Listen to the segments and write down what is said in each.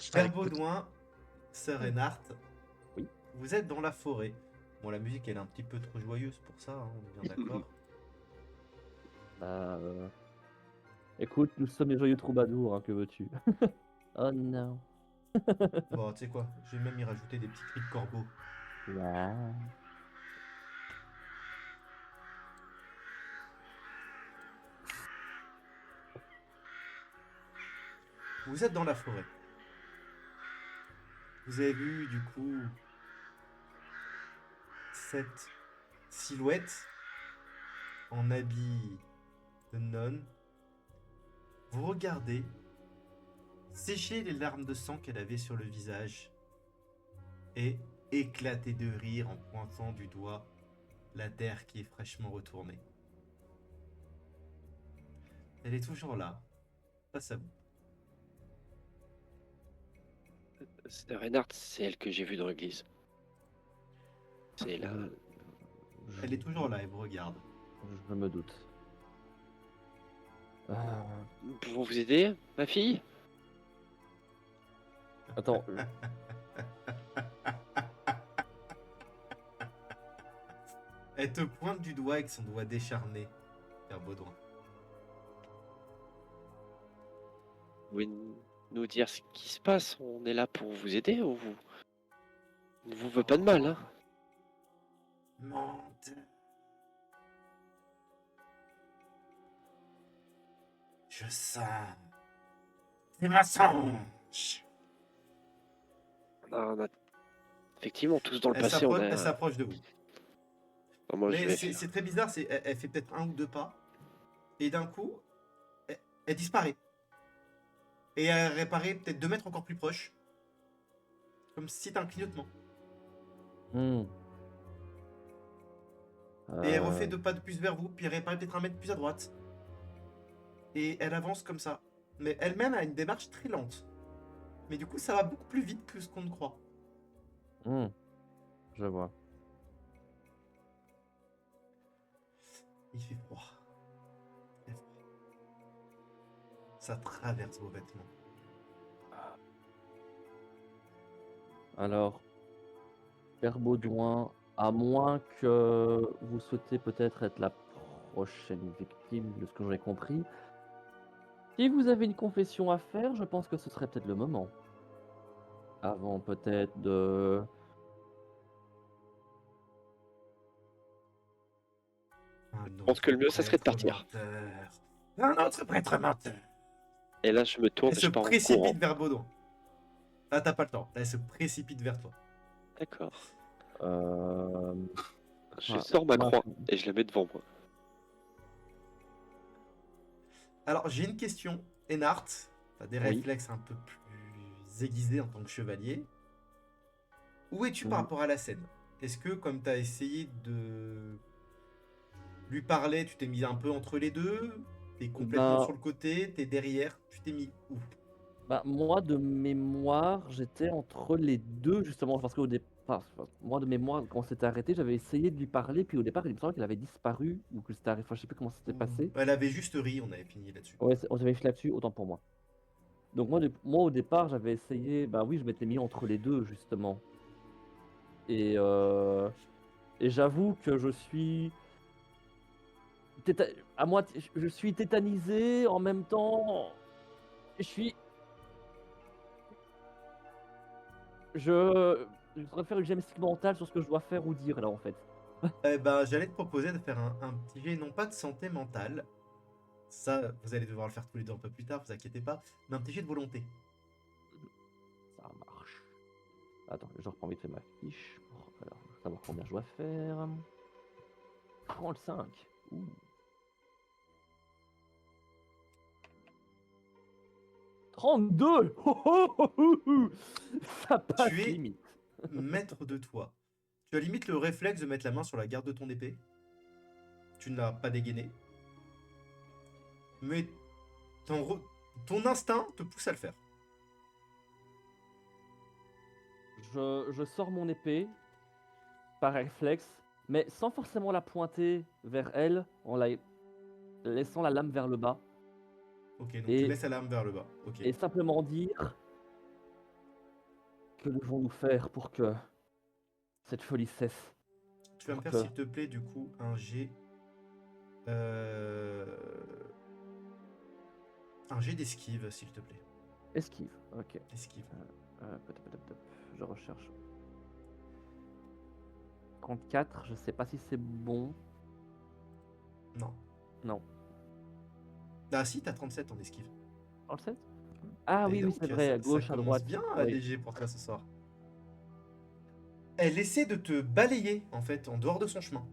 Père écoute. Baudouin, Sœur Reinhardt, Oui. vous êtes dans la forêt. Bon, la musique elle est un petit peu trop joyeuse pour ça, hein, on est bien d'accord. Bah, écoute, nous sommes les joyeux troubadours, hein, que veux-tu? Oh non. Bon, tu sais quoi, je vais même y rajouter des petits cris de corbeau. Ouais. Vous êtes dans la forêt. Vous avez vu du coup cette silhouette en habit de nonne. Vous regardez sécher les larmes de sang qu'elle avait sur le visage et éclater de rire en pointant du doigt la terre qui est fraîchement retournée. Elle est toujours là, face à vous. C'est Reinhardt, c'est elle que j'ai vue dans l'église. C'est là. Elle est toujours là, elle vous regarde. Je me doute. Nous pouvons vous aider, ma fille? Attends, Elle te pointe du doigt avec son doigt décharné, Père Baudouin. Vous pouvez nous dire ce qui se passe? On est là pour vous aider ou vous? On ne vous veut pas de mal, hein? Monte. Je sens des mensonges. On a effectivement tous dans le Elle passé, on s'approche, elle a. s'approche de vous. Non, moi, je Mais vais c'est faire. c'est très bizarre, elle fait peut-être un ou deux pas, et d'un coup, elle disparaît. Et elle réapparaît peut-être 2 mètres encore plus proche, comme si c'était un clignotement. hmm. Et elle refait Euh, 2 pas de plus vers vous, puis elle réapparaît peut-être 1 mètre plus à droite. Et elle avance comme ça. Mais elle-même a une démarche très lente. Mais du coup, ça va beaucoup plus vite que ce qu'on ne croit. hmm, je vois. Il fait froid. Très froid. Ça traverse vos vêtements. Alors, Père Baudouin, à moins que vous souhaitez peut-être être la prochaine victime de ce que j'en ai compris, si vous avez une confession à faire, je pense que ce serait peut-être le moment. Avant peut-être de... Je pense que le mieux, ça serait de partir. Menteur. Un autre prêtre menteur. Et là, je me tourne Elle et se je pars en courant. précipite vers Baudouin. Là, t'as pas le temps. Là, elle se précipite vers toi. D'accord. Euh... Je ah, sors ma ma- croix et je la mets devant moi. Alors, j'ai une question. Enart, t'as des Oui. réflexes un peu plus aiguisés en tant que chevalier. Où es-tu par Oui. rapport à la scène? Est-ce que, comme t'as essayé de lui parler, tu t'es mis un peu entre les deux? T'es complètement Ben, sur le côté? T'es derrière? Tu t'es mis où? moi, de mémoire, j'étais entre les deux, justement, parce qu'au départ, moi, de mémoire, quand on s'était arrêté, j'avais essayé de lui parler, puis au départ, il me semblait qu'elle avait disparu, ou que c'était arrivé, enfin, je sais plus comment c'était passé. Elle avait juste ri, on avait fini là-dessus. Ouais, on s'avait fait là-dessus, autant pour moi. Donc moi, au départ, j'avais essayé, bah oui, je m'étais mis entre les deux, justement. Et, euh, et j'avoue que je suis je suis tétanisé, en même temps, je suis, je voudrais faire une gymnastique mentale sur ce que je dois faire ou dire là, en fait. Eh ben, j'allais te proposer de faire un petit jet, non pas de santé mentale. Ça, vous allez devoir le faire tous les deux un peu plus tard, vous inquiétez pas. Mais un petit jet de volonté. Ça marche. Attends, je reprends vite fait ma fiche pour savoir combien je dois faire. 35. Ouh. 32. Oh, oh, oh, oh, oh. Ça passe Tu es limite. maître de toi. Tu as limite le réflexe de mettre la main sur la garde de ton épée. Tu ne l'as pas dégainé. Mais ton instinct te pousse à le faire. Je sors mon épée par réflexe, mais sans forcément la pointer vers elle, en la laissant la lame vers le bas. Ok, donc tu Et, laisses la lame vers le bas. Ok. et simplement dire Que devons-nous faire pour que cette folie cesse? Tu vas me Pour faire, que... s'il te plaît, du coup, euh, un jet d'esquive, s'il te plaît. Esquive, ok. Esquive. Je recherche. 34, je sais pas si c'est bon. Non. Non. Ah si, t'as 37 en esquive. Dans le 7? Ah Et oui, oui, donc, c'est vrai, à ça gauche, à commence droite. bien, Oui. léger pour toi ce soir. Elle essaie de te balayer, en fait, en dehors de son chemin.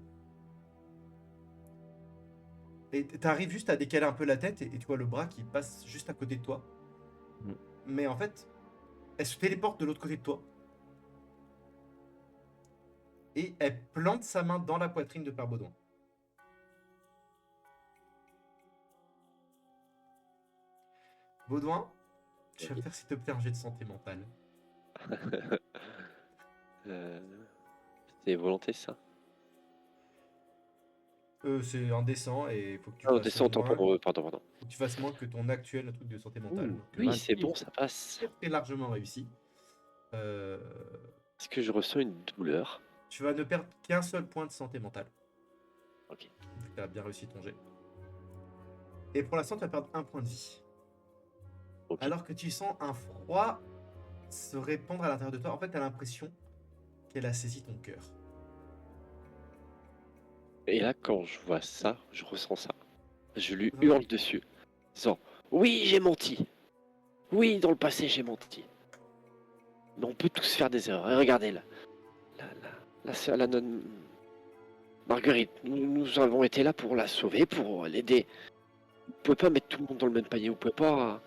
Et t'arrives juste à décaler un peu la tête et tu vois le bras qui passe juste à côté de toi. Mm. Mais en fait, elle se téléporte de l'autre côté de toi. Et elle plante sa main dans la poitrine de Père Baudouin. Baudouin, tu vas me Oui. faire s'il te plaît un jet de santé mentale. Euh, C'est volonté, ça. C'est indécent et il faut que tu Ah, non, fasses descends, autant moins, pour moi, pardon, pardon. faut que tu fasses moins que ton actuel truc de santé mentale. Ouh, Donc, Oui, c'est 26. bon, ça passe. très largement réussi. Euh, Est-ce que je ressens une douleur? Tu vas ne perdre qu'un seul point de santé mentale. Ok. Vu que tu as bien réussi ton jet. Et pour l'instant, tu vas perdre un point de vie. Ok. Alors que tu sens un froid se répandre à l'intérieur de toi. En fait, tu as l'impression qu'elle a saisi ton cœur. Et là, quand je vois ça, je ressens ça. Je lui Ouais. hurle dessus. Disant, oui, j'ai menti. Oui, dans le passé, j'ai menti. Mais on peut tous faire des erreurs. Et regardez là. La sœur, la nonne Marguerite, nous avons été là pour la sauver, pour l'aider. Vous pouvez pas mettre tout le monde dans le même panier. Vous pouvez pas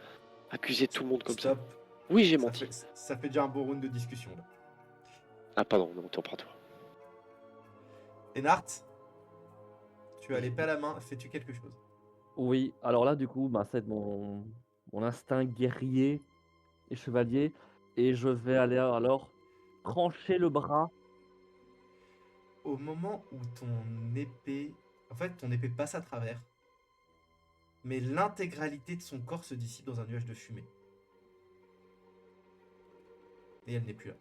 accuser tout le monde comme ça. Stop. Oui, j'ai menti. Ça fait déjà un beau round de discussion là. Ah, pardon, non, t'en prends toi. Enart, tu as Je- l'épée à la main. Fais-tu quelque chose? Oui, alors là, du coup, bah, c'est mon instinct guerrier et chevalier. Et je vais aller alors trancher le bras. Au moment où ton épée... En fait, ton épée passe à travers. Mais l'intégralité de son corps se dissipe dans un nuage de fumée. Et elle n'est plus là.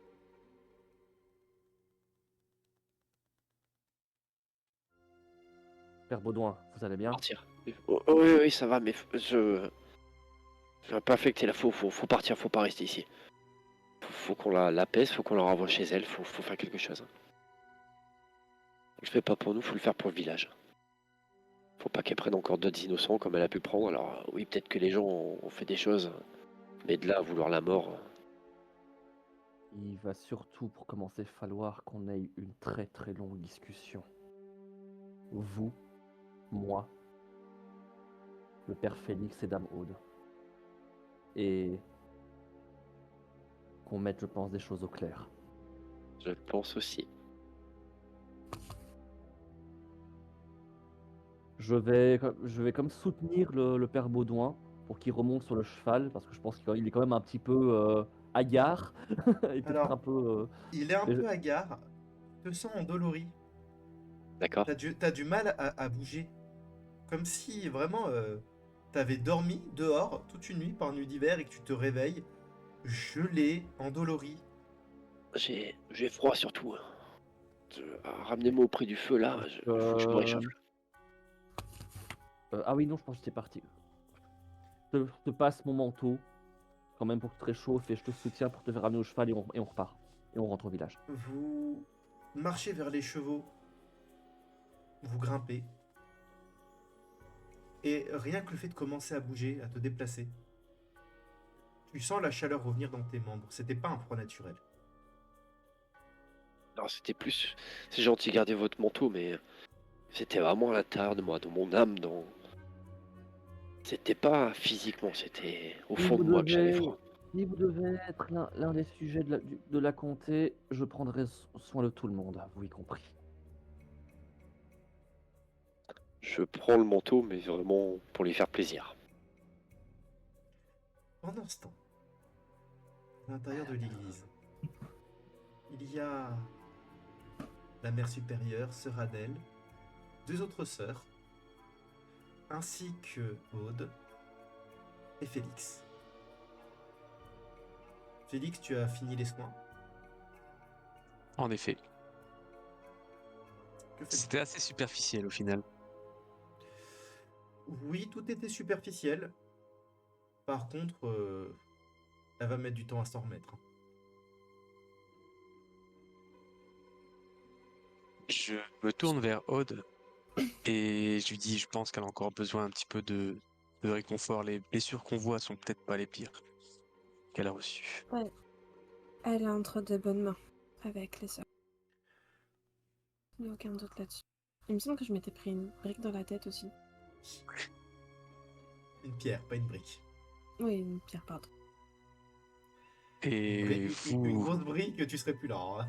Père Baudouin, vous allez bien? Partir. Oh, oh, oui, oui, ça va, mais je vais pas affecter la faut partir, faut pas rester ici. Faut qu'on la pèse, faut qu'on la renvoie chez elle, faut faire quelque chose. On le fait pas pour nous, faut le faire pour le village. Faut pas qu'elle prenne encore d'autres innocents comme elle a pu prendre. Alors oui, peut-être que les gens ont fait des choses, mais de là à vouloir la mort, Il va surtout, pour commencer, falloir qu'on ait une très très longue discussion. Vous, moi, le père Félix et Dame Aude. Et qu'on mette, je pense, des choses au clair. je le pense aussi. Je vais comme soutenir le père Baudouin pour qu'il remonte sur le cheval, parce que je pense qu'il est quand même un petit peu hagard. Et peut-être un Alors, peu... il est un mais je- peu hagard. Te sens endolori. D'accord? T'as du mal à bouger. Comme si vraiment t'avais dormi dehors toute une nuit par nuit d'hiver et que tu te réveilles gelé, endolori. J'ai froid surtout. Ramenez-moi auprès du feu là, faut que je me réchauffe. Ah oui, non, je pense que c'est parti. Je te passe mon manteau, quand même, pour que tu te réchauffes, et je te soutiens pour te faire ramener au cheval, et on repart. Et on rentre au village. Vous marchez vers les chevaux, vous grimpez. Et rien que le fait de commencer à bouger, à te déplacer, tu sens la chaleur revenir dans tes membres. C'était pas un froid naturel. Non, c'était plus. C'est gentil, gardez votre manteau, mais c'était vraiment à l'intérieur de moi, dans mon âme, dans. C'était pas physiquement, c'était au Si fond vous de moi que j'avais devez, froid. si vous devez être l'un des sujets de la comté, je prendrai soin de tout le monde, vous y compris. Je prends le manteau, mais vraiment pour lui faire plaisir. Pendant ce temps, à l'intérieur de l'église, il y a la mère supérieure, sœur Adèle, deux autres sœurs, ainsi que Aude et Félix. Félix, tu as fini les soins. En effet, Que faites-vous? c'était assez superficiel au final. Oui, tout était superficiel. Par contre, elle va mettre du temps à s'en remettre. Je me tourne vers Aude et je lui dis, je pense qu'elle a encore besoin un petit peu de réconfort. Les blessures qu'on voit sont peut-être pas les pires qu'elle a reçues. Ouais, elle est entre de bonnes mains avec les sœurs. Il n'y a aucun doute là-dessus. Il me semble que je m'étais pris une brique dans la tête aussi. Une pierre, pas une brique. Oui, une pierre, pardon. Et Une vous, grosse brique, tu serais plus là. Hein.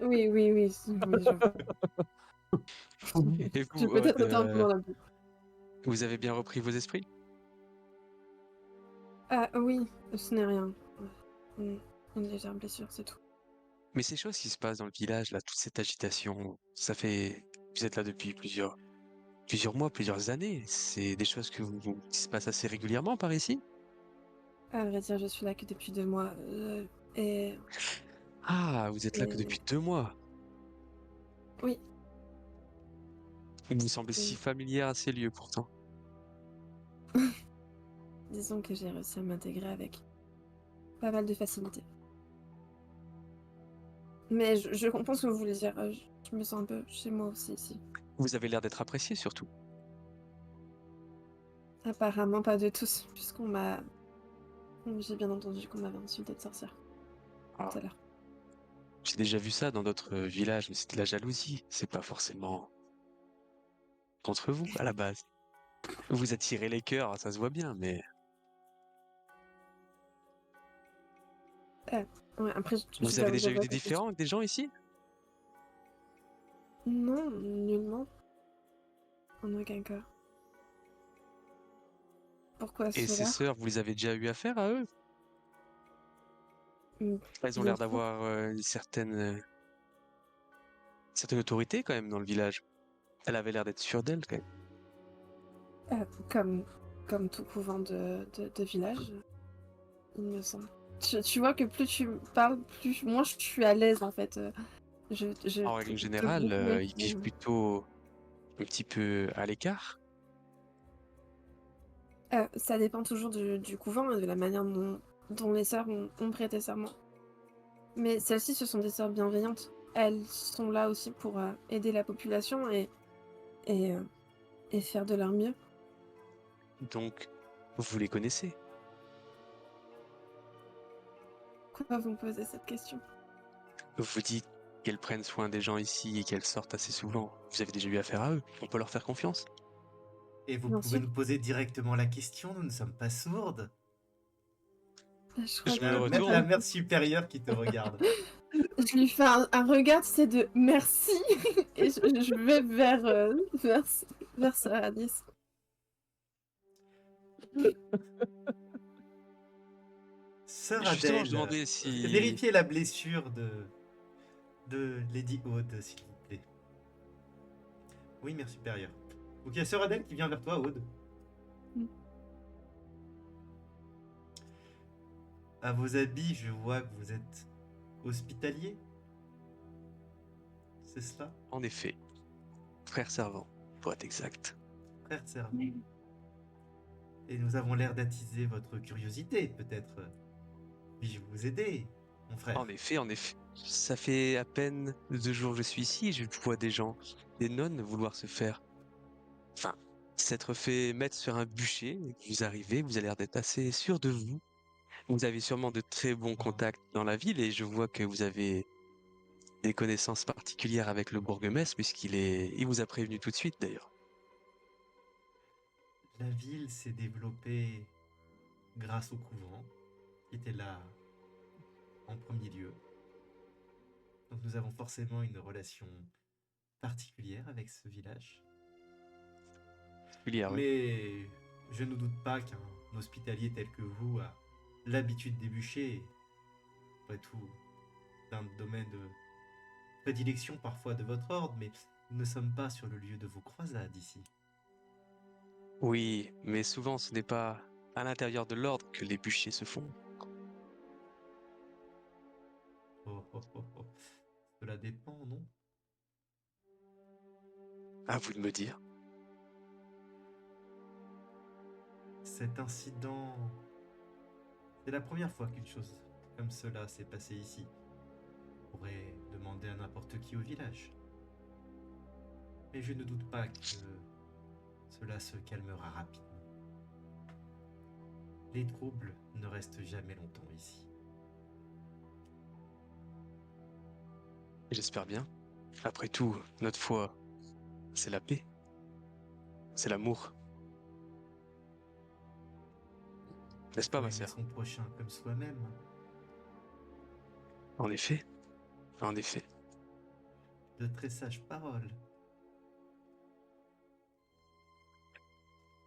Oui, oui, oui, oui, et j'ai vous, peut-être Aude, été un peu dans la boue. vous avez bien repris vos esprits? Ah oui, ce n'est rien. Une légère blessure, c'est tout. Mais ces choses qui se passent dans le village, là, toute cette agitation, ça fait, vous êtes là depuis plusieurs mois, plusieurs années. C'est des choses qui se passent assez régulièrement par ici? À vrai dire, je suis là que depuis 2 mois. Et, Ah, vous êtes là que et- depuis 2 mois. Oui, Vous me semblez si oui. familière à ces lieux pourtant. Disons que j'ai réussi à m'intégrer avec pas mal de facilité. Mais je comprends ce que vous voulez dire. Je me sens un peu chez moi aussi ici. Vous avez l'air d'être apprécié surtout. Apparemment pas de tous, puisqu'on m'a... J'ai bien entendu qu'on m'avait insulté de sorcière Ah, tout à l'heure. j'ai déjà vu ça dans d'autres villages, mais c'est de la jalousie. C'est pas forcément contre vous à la base. Vous attirez les cœurs, ça se voit bien, mais Ouais, après, vous avez déjà eu j'avoue des que je suis... différends avec des gens ici? Non, nullement. En aucun cas. Pourquoi Et ces cela? sœurs, vous les avez déjà eu affaire à eux? Hmm, Elles ont Bien l'air trop. d'avoir certaine autorité quand même dans le village. Elle avait l'air d'être sûre d'elle quand même. Comme, comme tout couvent de village, il me semble. Tu vois que plus tu parles, plus moi je suis à l'aise en fait. Je En règle te générale, groupe, mais ils vivent plutôt un petit peu à l'écart. ça dépend toujours du couvent et de la manière dont les sœurs ont prêté serment. Mais celles-ci, ce sont des sœurs bienveillantes. Elles sont là aussi pour aider la population et, euh, et faire de leur mieux. Donc, vous les connaissez. Pourquoi vous me posez cette question? Vous dites qu'elles prennent soin des gens ici et qu'elles sortent assez souvent. Vous avez déjà eu affaire à eux. On peut leur faire confiance. Et vous Bien pouvez sûr. nous poser directement la question, nous ne sommes pas sourdes. Je crois Je me que La retourne. mère supérieure qui te regarde. je lui fais un regard, c'est de merci, et je vais vers Sœur Anis. Sœur Justement, je Adèle, demandais si... vérifiez la blessure de Lady Aude, s'il vous plaît. Oui, mère supérieure. Donc il y a Sœur Adèle qui vient vers toi, Aude. Mm. À vos habits, je vois que vous êtes hospitalier. C'est cela, En effet, frère servant, pour être exact. frère de servant. Et nous avons l'air d'attiser votre curiosité, peut-être. Puis-je vous aider, mon frère? En effet, ça fait à peine 2 jours que je suis ici et je vois des gens, des nonnes vouloir se faire... Enfin, s'être fait mettre sur un bûcher. Vous arrivez, vous avez l'air d'être assez sûr de vous. Vous avez sûrement de très bons contacts dans la ville et je vois que vous avez des connaissances particulières avec le bourgmestre il vous a prévenu tout de suite d'ailleurs. La ville s'est développée grâce au couvent, qui était là en premier lieu. Donc nous avons forcément une relation particulière avec ce village. Particulière, oui. Mais je ne doute pas qu'un hospitalier tel que vous a l'habitude des bûchers. Après tout, c'est un domaine de prédilection parfois de votre ordre, mais nous ne sommes pas sur le lieu de vos croisades ici. Oui, mais souvent ce n'est pas à l'intérieur de l'ordre que les bûchers se font. Oh, oh, oh, oh. Cela dépend, non? À vous de me dire. Cet incident, c'est la première fois qu'une chose comme cela s'est passée ici. On pourrait demander à n'importe qui au village. Mais je ne doute pas que cela se calmera rapidement. Les troubles ne restent jamais longtemps ici. J'espère bien. Après tout, notre foi, c'est la paix. C'est l'amour. N'est-ce pas, Faut ma aimer sœur? son prochain comme soi-même. En effet. En effet. De très sages paroles.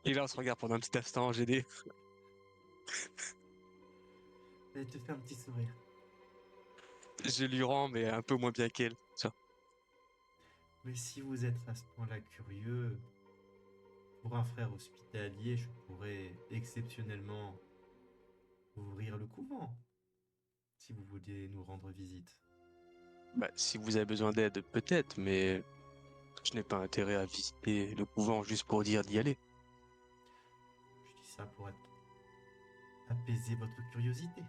Et là, on se regarde pendant un petit instant, GD. Elle te fait un petit sourire. Je lui rends, mais un peu moins bien qu'elle. Tiens. Mais si vous êtes à ce point-là curieux, pour un frère hospitalier, je pourrais exceptionnellement ouvrir le couvent, si vous vouliez nous rendre visite. Bah, si vous avez besoin d'aide, peut-être, mais je n'ai pas intérêt à visiter le couvent juste pour dire d'y aller. Je dis ça pour apaiser votre curiosité.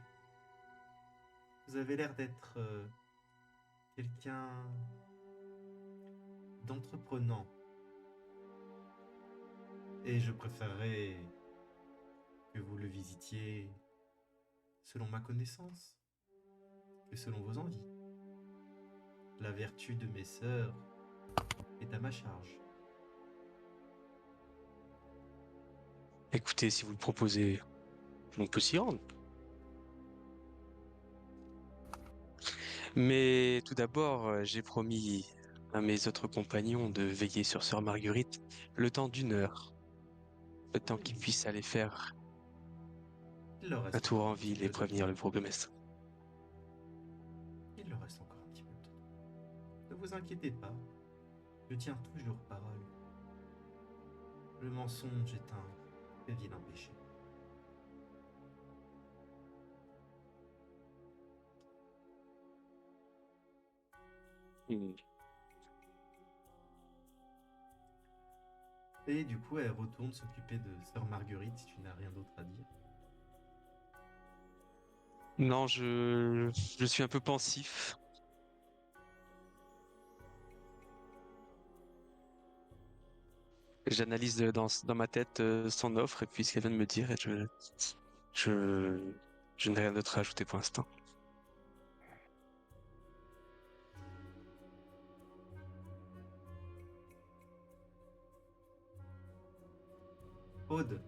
Vous avez l'air d'être quelqu'un d'entreprenant. Et je préférerais que vous le visitiez selon ma connaissance que selon vos envies. La vertu de mes sœurs est à ma charge. Écoutez, si vous le proposez, on peut s'y rendre. Mais tout d'abord, j'ai promis à mes autres compagnons de veiller sur sœur Marguerite le temps d'une heure. Le temps qu'ils puissent aller faire Il leur un reste tour encore en un petit ville et peu de prévenir temps. le bourgmestre. Il leur reste encore un petit peu de temps. Ne vous inquiétez pas. Je tiens toujours parole. Le mensonge est un très vilain péché. Hmm. Et du coup, elle retourne s'occuper de sœur Marguerite si tu n'as rien d'autre à dire. Non, je suis un peu pensif. J'analyse dans ma tête son offre et puis ce qu'elle vient de me dire et je, je n'ai rien d'autre à ajouter pour l'instant. Aude,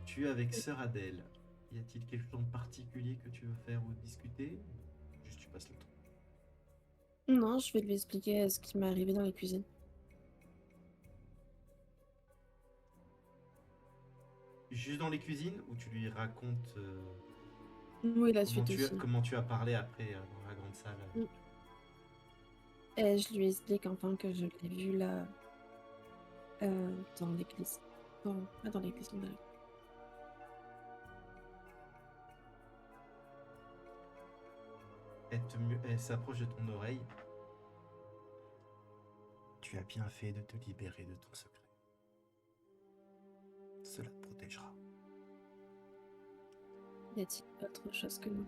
tu es avec sœur Adèle. Y a-t-il quelque chose en particulier que tu veux faire ou discuter? Juste tu passes le temps. Non, je vais lui expliquer ce qui m'est arrivé dans la cuisine. Juste dans les cuisines ou tu lui racontes Oui, la suite aussi. comment tu as parlé après dans la grande salle? Mm. Et je lui explique enfin que je l'ai vu là dans l'église. Pas dans l'église, mais dans Elle s'approche de ton oreille. Tu as bien fait de te libérer de ton secret. Cela te protégera. Y a-t-il autre chose que nous?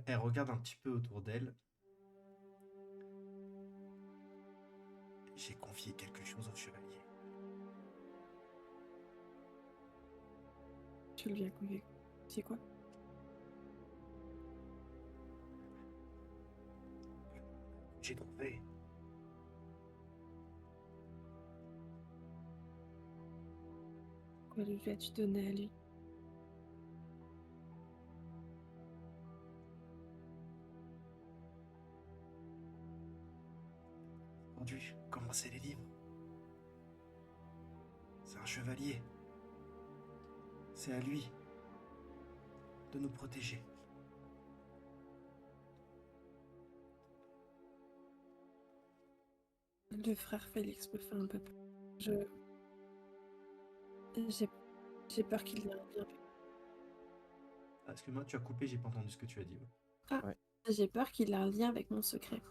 Elle regarde un petit peu autour d'elle. J'ai confié quelque chose au chevalier. Je lui ai convaincu. C'est quoi? J'ai trouvé. Quoi lui as-tu donné à lui? Entendu, commencez les livres. C'est un chevalier. C'est à lui de nous protéger. Le frère Félix me fait un peu peur. J'ai peur qu'il ait un bien. Excuse-moi, tu as coupé, j'ai pas entendu ce que tu as dit. Ouais. J'ai peur qu'il ait un lien avec mon secret.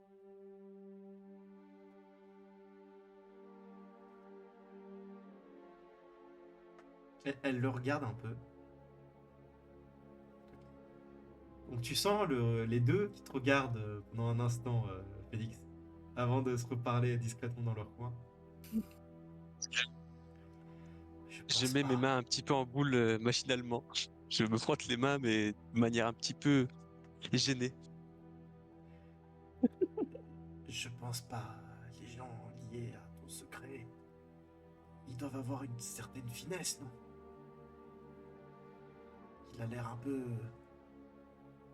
Elle le regarde un peu. Donc tu sens les deux qui te regardent pendant un instant, Félix, avant de se reparler discrètement dans leur coin. Je mets mes mains un petit peu en boule machinalement. Je me frotte les mains, mais de manière un petit peu gênée. Je pense pas. Les gens liés à ton secret, ils doivent avoir une certaine finesse, non? Il a l'air un peu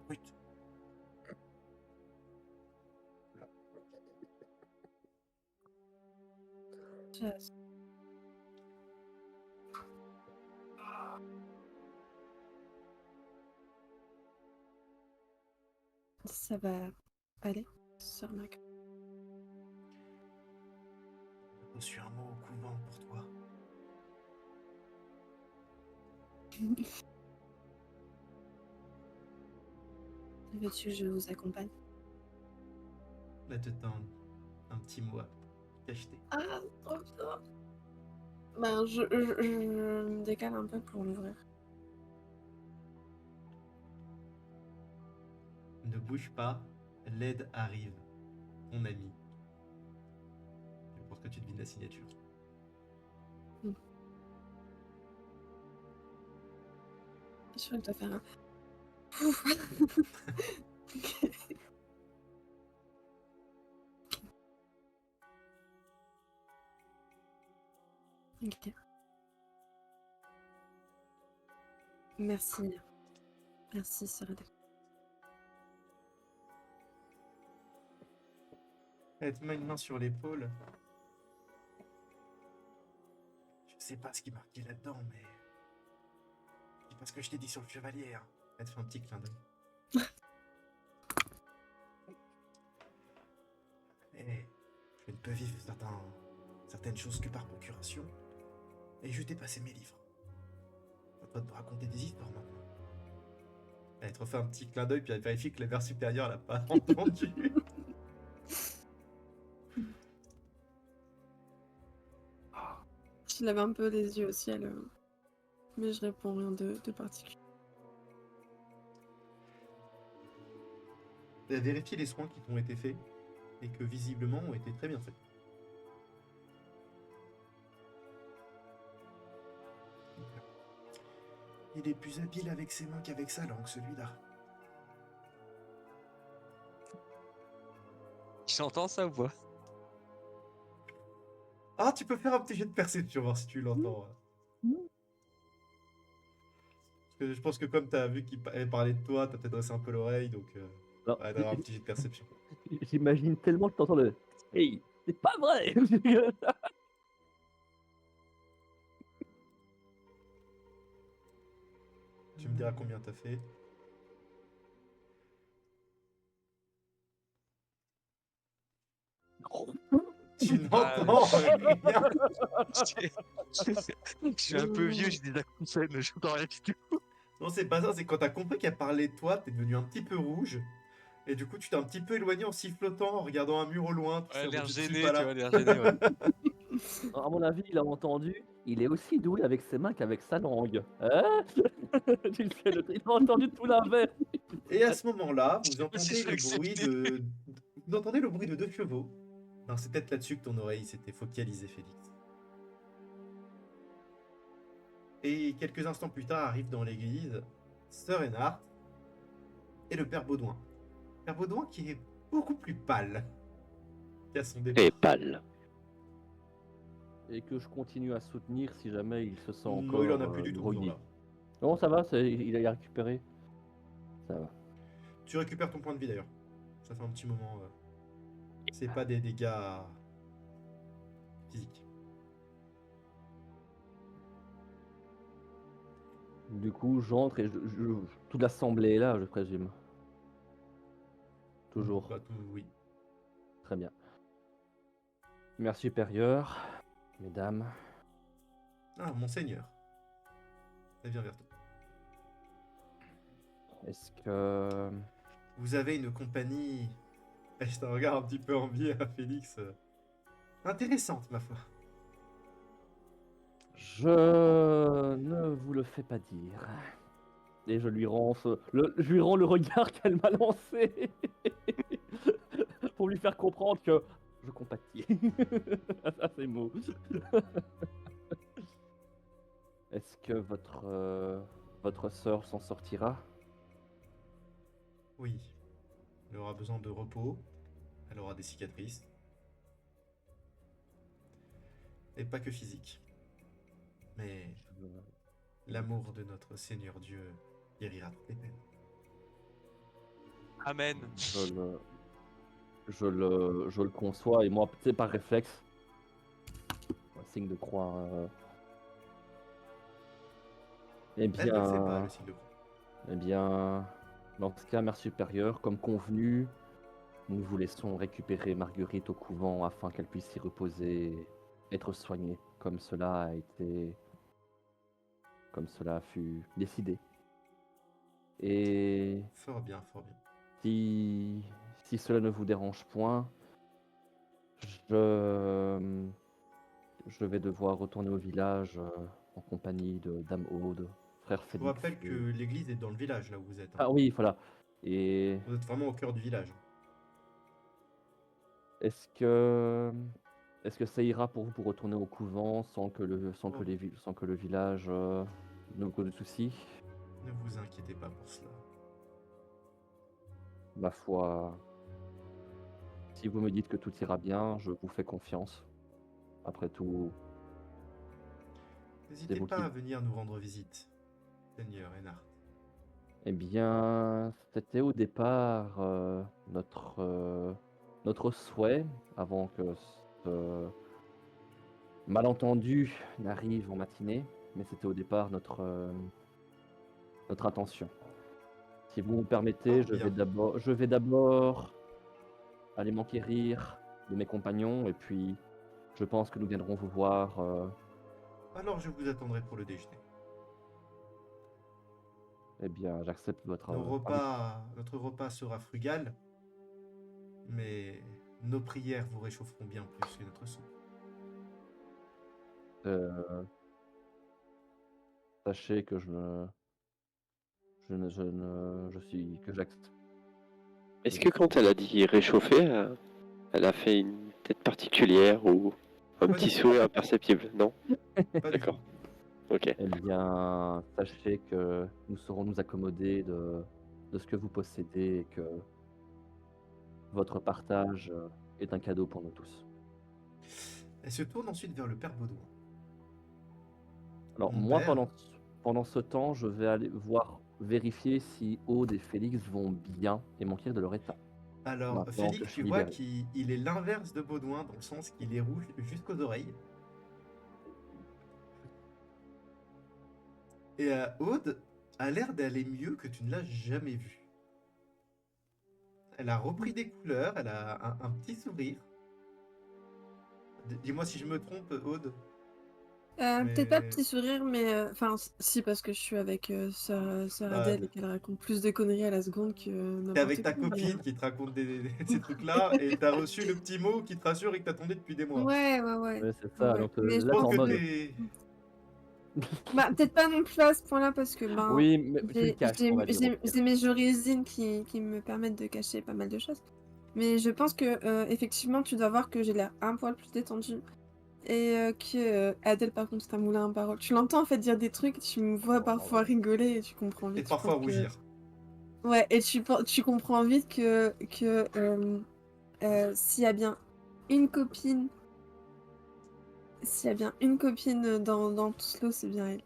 brut. Ça va aller, Sir Mac. Je suis un mot au couvent pour toi. Veux-tu que je vous accompagne? Là, te tend un petit mot à cacheter. Ah, trop bien. Ben, je me décale un peu pour l'ouvrir. Ne bouge pas, l'aide arrive. Ton ami. Je pense que tu devines la signature. Je crois que je dois faire un... Ok. Merci. Merci, Sir Adèle. Elle te met une main sur l'épaule. Je sais pas ce qui est marqué là-dedans, mais... C'est pas ce que je t'ai dit sur le chevalier. Hein. Elle te fait un petit clin d'œil. Et je ne peux vivre certaines choses que par procuration. Et je t'ai passé mes livres. À toi de me raconter des histoires maintenant. Elle te refait un petit clin d'œil, puis elle vérifie que la verre supérieure l'a pas entendu. Je lève un peu les yeux au ciel, mais je réponds rien de particulier. Elle a vérifié les soins qui t'ont été faits et que visiblement ont été très bien faits. Il est plus habile avec ses mains qu'avec sa langue, celui-là. J'entends sa voix. Ah, tu peux faire un petit jet de perception, voir si tu l'entends. Parce que je pense que comme tu as vu qu'il parlait de toi, tu as peut-être dressé un peu l'oreille, donc Alors, ouais, d'avoir un petit jet de perception. J'imagine tellement que t'entends le Hey, c'est pas vrai. Tu me diras combien t'as fait. Tu n'entends rien. Je suis un peu vieux, j'ai des acouphènes, j'entends rien du tout. Non, c'est pas ça, c'est quand t'as compris qu'elle parlait de toi, t'es devenu un petit peu rouge. Et du coup, tu t'es un petit peu éloigné en sifflotant, en regardant un mur au loin. Tu sais, Ouais, en l'air mode, je suis gêné, pas tu là. vois, l'air gêné, ouais. À mon avis, il a entendu. Il est aussi doué avec ses mains qu'avec sa langue. Hein? Tu sais, il a entendu tout l'inverse. Et à ce moment-là, Je vous sais pas si entendez je vais le bruit accepter. vous entendez le bruit de 2 chevaux. Non, c'est peut-être là-dessus que ton oreille s'était focalisée, Félix. Et quelques instants plus tard arrive dans l'église Sir Enhart et le père Baudouin. Père Baudouin qui est beaucoup plus pâle qu'à son départ. Et pâle. Et que je continue à soutenir si jamais il se sent Non, encore il en a plus du tout groggy. besoin là. Non, ça va, il a récupéré. Ça va. Tu récupères ton point de vie d'ailleurs. Ça fait un petit moment. C'est pas des dégâts physiques. Du coup, j'entre et toute l'assemblée est là, je présume. Toujours. Bah, oui. Très bien. Mère supérieure, mesdames. Ah, monseigneur. Elle vient vers toi. Est-ce que... Vous avez une compagnie... Et je te regarde un petit peu envié à Félix. Intéressante, ma foi. Je ne vous le fais pas dire. Et je lui rends je lui rends le regard qu'elle m'a lancé pour lui faire comprendre que je compatis à ces mots. Est-ce que votre sœur s'en sortira? Oui. Elle aura besoin de repos. Elle aura des cicatrices. Et pas que physique. Mais l'amour de notre Seigneur Dieu guérira toutes les peines. Amen. Je le conçois et moi, tu sais, par réflexe, un signe de croix. Eh Elle ne le fait pas, bien, le signe de croix. eh bien, dans ce cas, Mère Supérieure, comme convenu, nous vous laissons récupérer Marguerite au couvent afin qu'elle puisse s'y reposer, être soignée, comme cela fut décidé. Et Fort bien, fort bien. si cela ne vous dérange point, je vais devoir retourner au village en compagnie de Dame Aude, frère Je Félix. vous rappelle que l'église est dans le village, là où vous êtes. hein. Ah oui, voilà. Et Vous êtes vraiment au cœur du village. est-ce que ça ira pour vous pour retourner au couvent sans que le village ne vous cause de soucis? Ne vous inquiétez pas pour cela. Ma foi, si vous me dites que tout ira bien, je vous fais confiance. Après tout, N'hésitez vous pas qui- à venir nous rendre visite, Seigneur Enard. eh bien, c'était au départ notre souhait, avant que ce malentendu n'arrive en matinée, mais c'était au départ notre intention. Si vous me permettez, Fort bien. je vais d'abord aller m'enquérir de mes compagnons, et puis je pense que nous viendrons vous voir. Alors je vous attendrai pour le déjeuner. Eh bien, j'accepte votre Notre repas sera frugal, mais nos prières vous réchaufferont bien plus que notre soupe. Sachez que j'accepte. Est-ce que quand elle a dit réchauffer, elle a fait une tête particulière ou un Pas petit du tout. sourire imperceptible? Non? Pas du D'accord. tout. Ok. Eh bien, sachez que nous saurons nous accommoder de ce que vous possédez et que votre partage est un cadeau pour nous tous. Elle se tourne ensuite vers le père Baudouin. Alors, Mon moi, père. pendant ce temps, je vais aller vérifier si Aude et Félix vont bien et m'enquérir de leur état. Alors, Maintenant que Félix, je tu suis vois libéré. qu'il est l'inverse de Baudouin, dans le sens qu'il est rouge jusqu'aux oreilles. Et Aude a l'air d'aller mieux que tu ne l'as jamais vu. Elle a repris des couleurs, elle a un petit sourire. Dis-moi si je me trompe, Aude. Peut-être pas Mais... petit sourire, mais enfin, si, parce que je suis avec sœur Bah, Adèle et qu'elle raconte plus de conneries à la seconde que t'es n'importe avec ta quoi. mais, copine qui te raconte ces trucs-là, et t'as reçu le petit mot qui te rassure et que t'attendais depuis des mois. Ouais. Ouais, c'est ça. Ouais. Donc Mais je là, t'es Je pense en pense que mode. t'es... Bah, peut-être pas non plus à ce point-là, parce que Oui, mais tu le caches, on va dire. au pire. j'ai mes jorisines qui me permettent de cacher pas mal de choses. Mais je pense que effectivement, tu dois voir que j'ai l'air un poil plus détendue. Et que Adèle, par contre, c'est un moulin à paroles. Tu l'entends en fait dire des trucs, tu me vois parfois rigoler et tu comprends vite. Et je parfois pense que- rougir. Ouais, et tu comprends vite que s'il y a bien une copine, dans tout cela, c'est bien elle.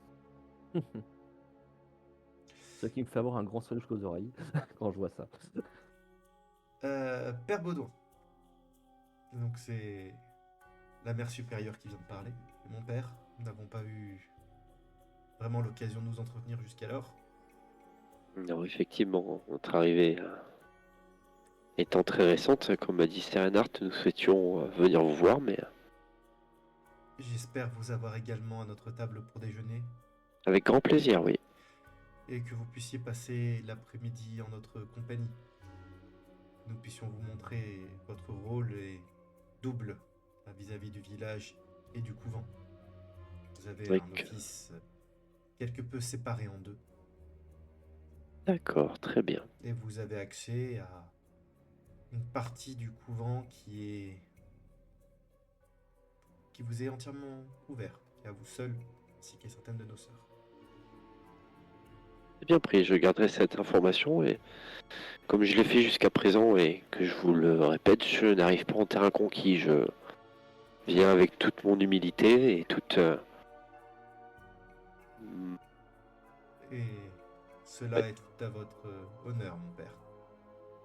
Ce qui me fait avoir un grand sourire jusqu'aux oreilles quand je vois ça. Père Baudouin. Donc c'est la mère supérieure qui vient de parler. Et mon père, nous n'avons pas eu vraiment l'occasion de nous entretenir jusqu'alors. Non, effectivement, notre arrivée étant très récente, comme m'a dit Serenart, nous souhaitions venir vous voir, mais J'espère vous avoir également à notre table pour déjeuner. avec grand plaisir, oui. et que vous puissiez passer l'après-midi en notre compagnie. Nous puissions vous montrer votre rôle est double vis-à-vis du village et du couvent. Vous avez un office quelque peu séparé en deux D'accord, très bien. et vous avez accès à une partie du couvent qui vous est entièrement ouvert, et à vous seul, ainsi qu'à certaines de nos sœurs. C'est bien pris, je garderai cette information et comme je l'ai fait jusqu'à présent et que je vous le répète, je n'arrive pas en terrain conquis, je viens avec toute mon humilité et toute... Et cela est tout à votre honneur, mon père.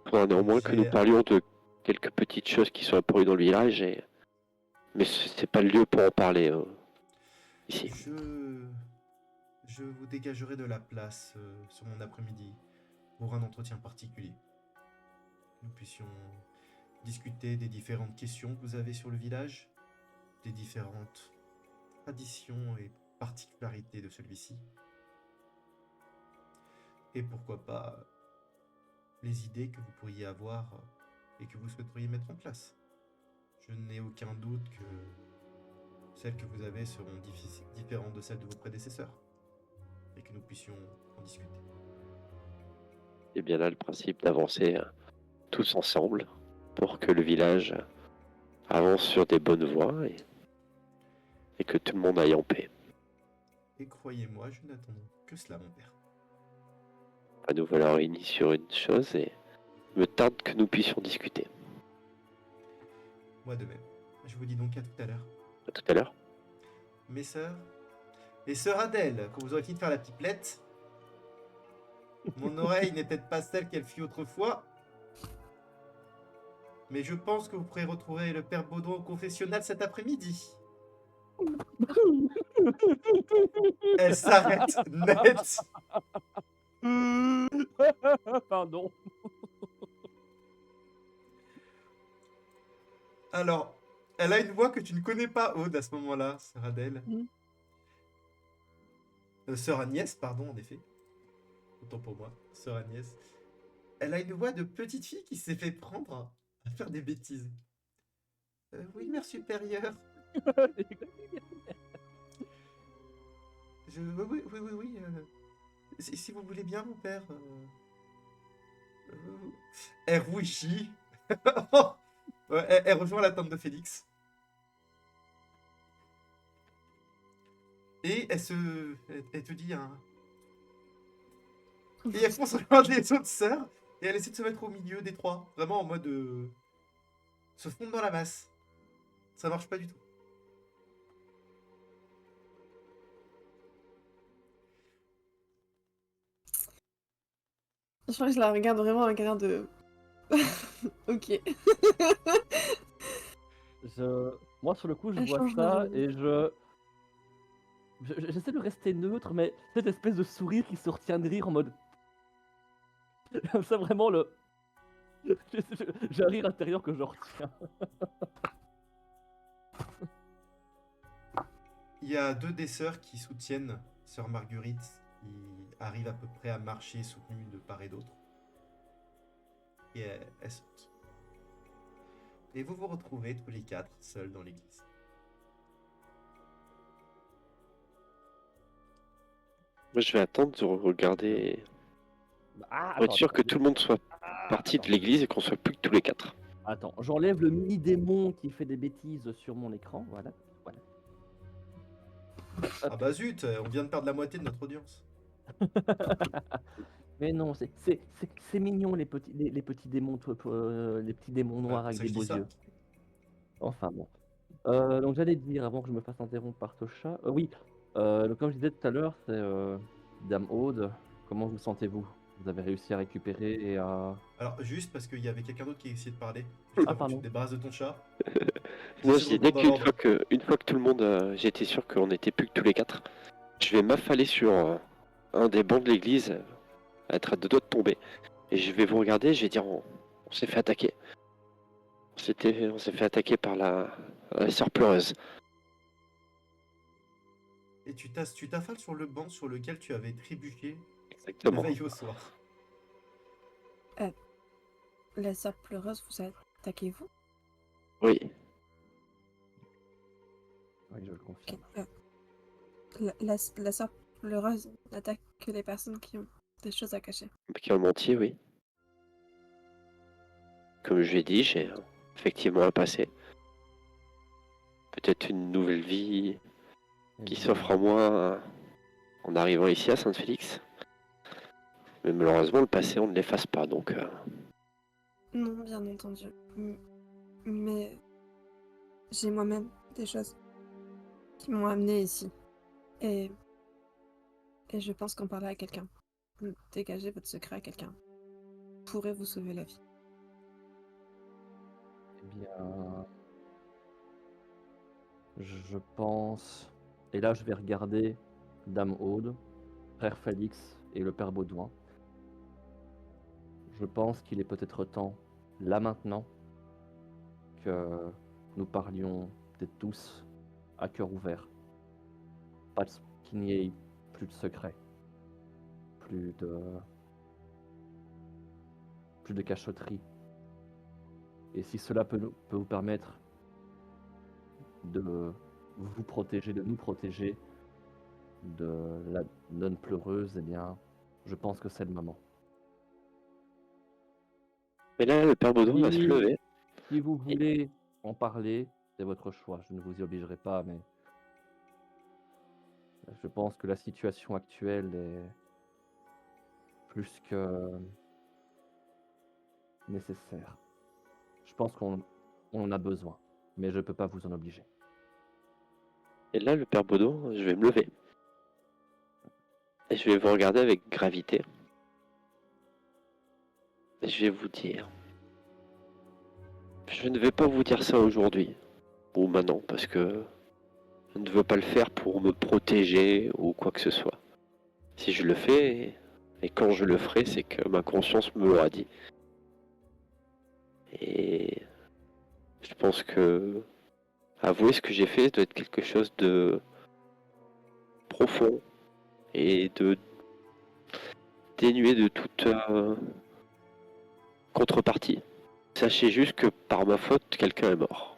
faudra néanmoins que nous J'ai- parlions de quelques petites choses qui sont apparues dans le village, mais c'est pas le lieu pour en parler ici. Je vous dégagerai de la place sur mon après-midi pour un entretien particulier. Nous puissions discuter des différentes questions que vous avez sur le village, des différentes traditions et particularités de celui-ci. Et pourquoi pas les idées que vous pourriez avoir et que vous souhaiteriez mettre en place. Je n'ai aucun doute que celles que vous avez seront différentes de celles de vos prédécesseurs et que nous puissions en discuter. C'est bien là le principe d'avancer tous ensemble pour que le village avance sur des bonnes voies et que tout le monde aille en paix. Et croyez-moi, je n'attends que cela, mon père. À nous voilà réunis sur une chose et il me tarde que nous puissions discuter. Moi de même. Je vous dis donc à tout à l'heure. À tout à l'heure. Mes sœurs, et sœur Adèle, quand vous aurez fini de faire la pipelette, mon oreille n'est peut-être pas celle qu'elle fut autrefois, mais je pense que vous pourrez retrouver le père Baudouin au confessionnal cet après-midi. Elle s'arrête net. Pardon. Alors, elle a une voix que tu ne connais pas, Aude, à ce moment-là, sœur Adèle. Sœur Agnès, pardon, en effet. Autant pour moi, sœur Agnès. Elle a une voix de petite fille qui s'est fait prendre à faire des bêtises. Oui, mère supérieure. Oui. Si vous voulez bien, mon père. Elle rouchit. Ouais, elle rejoint la tante de Félix. Et elle te dit un. Et elle fonce rejoindre les autres sœurs. Et elle essaie de se mettre au milieu des trois. Vraiment en mode. Se fondre dans la masse. Ça marche pas du tout. Je crois que je la regarde vraiment avec un air de. Ok. Moi, sur le coup, je Elle vois change ça de- et j'essaie de rester neutre, mais cette espèce de sourire qui se retient de rire en mode. C'est vraiment le. J'ai un rire intérieur que je retiens. Il y a deux des sœurs qui soutiennent sœur Marguerite, qui arrive à peu près à marcher soutenue de part et d'autre. Et elle saute. Et vous vous retrouvez tous les quatre seuls dans l'église. Moi, je vais attendre de regarder Ah, pour être sûr que tout le monde soit parti de attends. l'église et qu'on soit plus que tous les quatre. Attends, j'enlève le mini-démon qui fait des bêtises sur mon écran, voilà. Ah bah zut, on vient de perdre la moitié de notre audience. Mais non, c'est mignon les petits démons, les petits démons noirs Bah, avec ça, des je beaux dis ça. yeux. Enfin bon. Donc j'allais dire avant que je me fasse interrompre par Tosha. Oui, donc comme je disais tout à l'heure, c'est Dame Aude. Comment vous sentez-vous? Vous avez réussi à récupérer et à. Alors, juste parce qu'il y avait quelqu'un d'autre qui essayait de parler. Ah, Juste avant que tu pardon. te débarrasses de ton chat. Non, je J'essaie de disais reprendre dans qu'une l'ordre. une fois que tout le monde, j'étais sûr qu'on était plus que tous les quatre, je vais m'affaler sur un des bancs de l'église, être à deux doigts de tomber. Et je vais vous regarder, je vais dire on s'est fait attaquer. On s'est fait attaquer par la sœur pleureuse. Et tu t'affales sur le banc sur lequel tu avais trébuché Exactement. veille au soir. La sœur pleureuse vous a attaqué vous? Oui. Oui, je le Ok. confirme. La sœur pleureuse n'attaque que les personnes qui ont des choses à cacher. Qui ont menti, oui. Comme je l'ai dit, j'ai effectivement un passé. Peut-être une nouvelle vie Eh qui bien, s'offre à moi en arrivant ici à Saint-Félix. Mais malheureusement, le passé, on ne l'efface pas, donc... Non, bien entendu. Mais j'ai moi-même des choses qui m'ont amené ici. Et je pense qu'en parler à quelqu'un, dégager votre secret à quelqu'un, pourrait vous sauver la vie. eh bien, je pense... Et là, je vais regarder Dame Aude, Frère Félix et le Père Baudouin. Je pense qu'il est peut-être temps, là maintenant, que nous parlions peut-être tous à cœur ouvert. Pas qu'il n'y ait plus de secret, plus de cachotterie. Et si cela peut vous permettre de vous protéger, de nous protéger de la nonne pleureuse, eh bien, je pense que c'est le moment. Mais là, le père Baudouin va se Si, lever. si vous voulez en parler, c'est votre choix. Je ne vous y obligerai pas, mais je pense que la situation actuelle est plus que nécessaire. Je pense qu'on en a besoin, mais je ne peux pas vous en obliger. Et là, le père Baudouin, je vais me lever. Et je vais vous regarder avec gravité. Et je vais vous dire... Je ne vais pas vous dire ça aujourd'hui. Ou maintenant, parce que... Je ne veux pas le faire pour me protéger ou quoi que ce soit. Si je le fais, et quand je le ferai, c'est que ma conscience me l'aura dit. Et je pense que avouer ce que j'ai fait doit être quelque chose de profond et de dénué de toute contrepartie. Sachez juste que par ma faute, quelqu'un est mort.